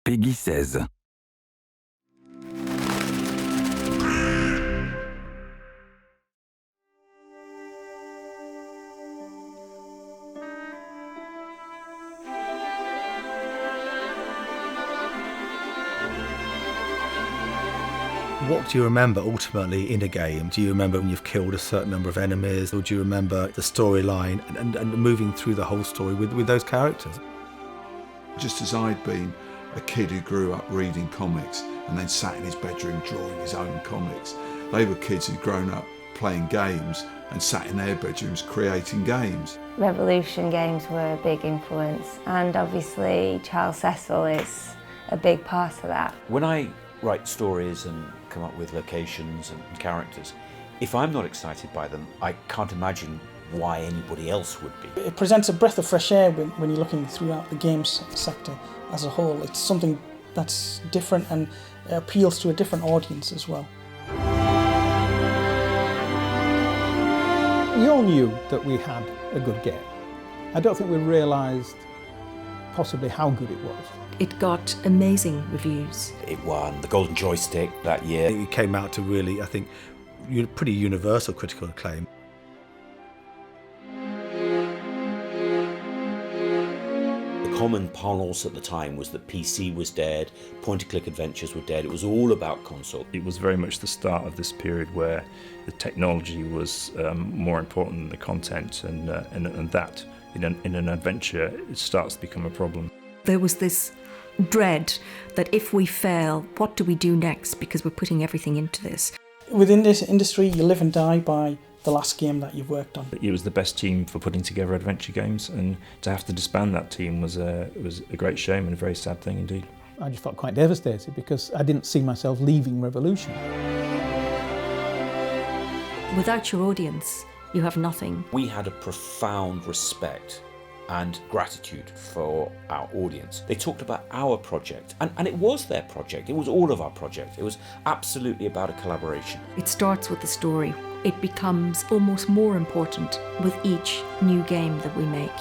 Peggy 16. What do you remember ultimately in a game? Do you remember when you've killed a certain number of enemies, or do you remember the storyline and moving through the whole story with those characters? Just as I'd been a kid who grew up reading comics and then sat in his bedroom drawing his own comics, they were kids who'd grown up playing games and sat in their bedrooms creating games. Revolution games were a big influence, and obviously Charles Cecil is a big part of that. When I write stories and come up with locations and characters, if I'm not excited by them, I can't imagine why anybody else would be. It presents a breath of fresh air when you're looking throughout the games sector as a whole. It's something that's different and appeals to a different audience as well. We all knew that we had a good game. I don't think we realised possibly how good it was. It got amazing reviews. It won the Golden Joystick that year. It came out to really, I think, pretty universal critical acclaim. The common parlance at the time was that PC was dead, point-and-click adventures were dead, it was all about console. It was very much the start of this period where the technology was more important than the content, and that, in an adventure, it starts to become a problem. There was this dread that if we fail, what do we do next, because we're putting everything into this. Within this industry, you live and die by the last game that you've worked on. It was the best team for putting together adventure games, and to have to disband that team was a great shame and a very sad thing indeed. I just felt quite devastated because I didn't see myself leaving Revolution. Without your audience, you have nothing. We had a profound respect and gratitude for our audience. They talked about our project, and it was their project. It was all of our project. It was absolutely about a collaboration. It starts with the story. It becomes almost more important with each new game that we make.